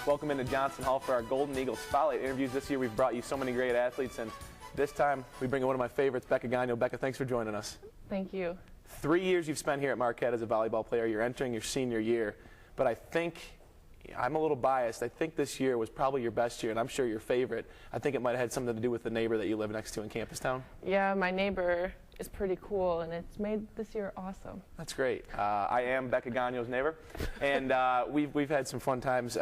Welcome into Johnson Hall for our Golden Eagle Spotlight interviews. This year we've brought you so many great athletes, and this time we bring in one of my favorites, Rabbecka Gonyo. Becca, thanks for joining us. Thank you. 3 years you've spent here at Marquette as a volleyball player. You're entering your senior year, but I think, I'm a little biased, I think this year was probably your best year, and I'm sure your favorite. I think it might have had something to do with the neighbor that you live next to in Campus Town. Yeah, my neighbor is pretty cool, and it's made this year awesome. That's great. I am Rabbecka Gonyo's neighbor, and we've had some fun times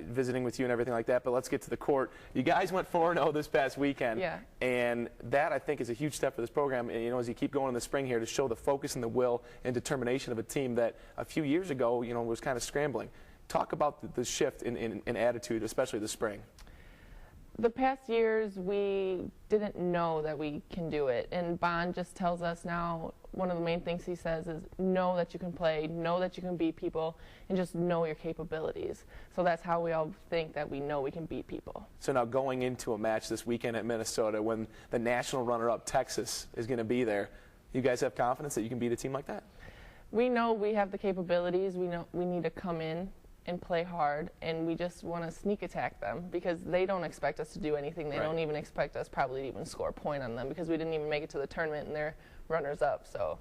visiting with you and everything like that, but let's get to the court. You guys went 4-0 this past weekend, yeah. And that, I think, is a huge step for this program, and, as you keep going in the spring here, to show the focus and the will and determination of a team that a few years ago, was kind of scrambling. Talk about the shift in attitude, especially this spring. The past years, we didn't know that we can do it, and Bond just tells us now, one of the main things he says is know that you can play, know that you can beat people, and just know your capabilities. So that's how we all think that we know we can beat people. So now going into a match this weekend at Minnesota when the National Runner-Up Texas is going to be there, you guys have confidence that you can beat a team like that? We know we have the capabilities. We know we need to come in and play hard, and we just want to sneak attack them because they don't expect us to do anything. They don't even expect us probably to even score a point on them because we didn't even make it to the tournament and they're runners-up. So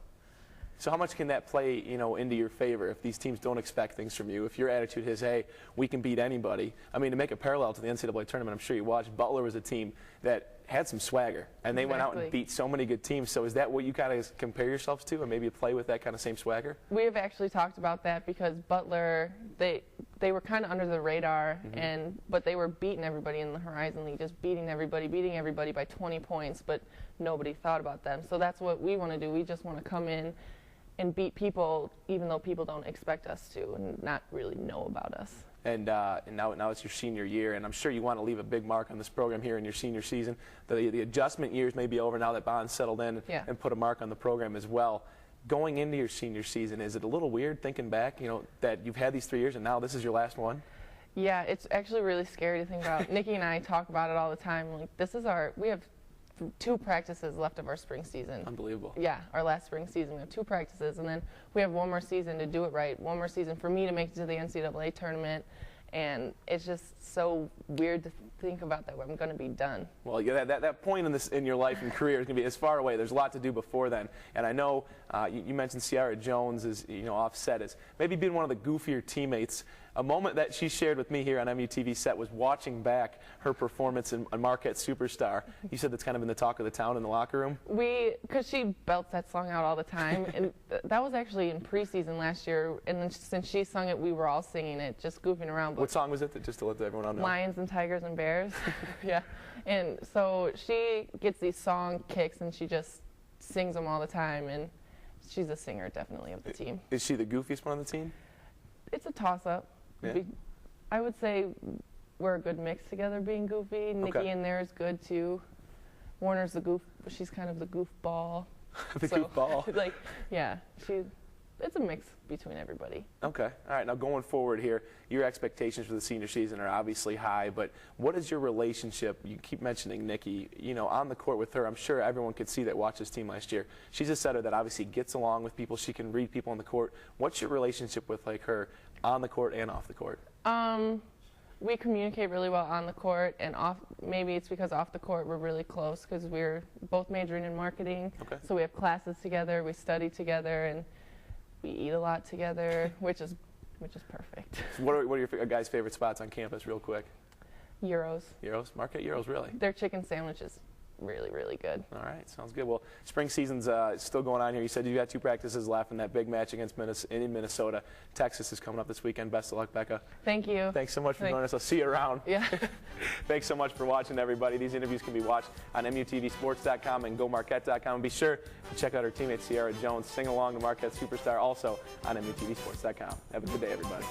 how much can that play, into your favor if these teams don't expect things from you? If your attitude is, hey, we can beat anybody. I mean, to make a parallel to the NCAA tournament, I'm sure you watched, Butler was a team that had some swagger, and they went out and beat so many good teams. So is that what you kind of compare yourselves to, and maybe play with that kind of same swagger? We have actually talked about that because Butler, they were kind of under the radar, but they were beating everybody in the Horizon League, just beating everybody by 20 points, but nobody thought about them. So that's what we want to do. We just want to come in and beat people, even though people don't expect us to and not really know about us. And now it's your senior year, and I'm sure you want to leave a big mark on this program here in your senior season. The adjustment years may be over now that Bond's settled in and put a mark on the program as well. Going into your senior season, is it a little weird thinking back, that you've had these 3 years and now this is your last one? Yeah, it's actually really scary to think about. Nikki and I talk about it all the time. Like, we have 2 practices left of our spring season. Unbelievable. Yeah, our last spring season. We have 2 practices, and then we have 1 more season to do it right, 1 more season for me to make it to the NCAA tournament, and it's just so weird to think about that I'm going to be done. Well, yeah, that point in your life and career is going to be as far away. There's a lot to do before then, and I know you mentioned Sierra Jones is offset as maybe being one of the goofier teammates. A moment that she shared with me here on MUTV set was watching back her performance in Marquette Superstar. You said that's kind of been the talk of the town in the locker room? Because she belts that song out all the time, and that was actually in preseason last year, and then since she sung it, we were all singing it, just goofing around. What song was it, just to let everyone know? Lions and Tigers and Bears. Yeah, and so she gets these song kicks, and she just sings them all the time, and she's a singer, definitely, of the team. Is she the goofiest one on the team? It's a toss-up. Yeah. I would say we're a good mix together, being goofy. Nikki in there is good too. Warner's the goof. She's kind of the goofball. Goofball. Yeah, it's a mix between everybody. Okay. All right. Now going forward here, your expectations for the senior season are obviously high, but what is your relationship? You keep mentioning Nikki, on the court with her. I'm sure everyone could see that watched this team last year. She's a setter that obviously gets along with people. She can read people on the court. What's your relationship with her on the court and off the court? We communicate really well on the court, and maybe it's because off the court we're really close because we're both majoring in marketing. Okay. So we have classes together, we study together, and we eat a lot together, which is perfect. What are your guys' favorite spots on campus, real quick? Gyros. Gyros? Marquette Gyros, really? Their chicken sandwiches. Really, really good. All right, sounds good. Well, spring season's still going on here. You said you got 2 practices left in that big match against Minnesota. Texas is coming up this weekend. Best of luck, Becca. Thank you. Thanks so much for joining us. I'll see you around. Yeah. Thanks so much for watching, everybody. These interviews can be watched on MUTVsports.com and GoMarquette.com. Be sure to check out our teammate Sierra Jones sing along to Marquette Superstar also on MUTVsports.com. Have a good day, everybody.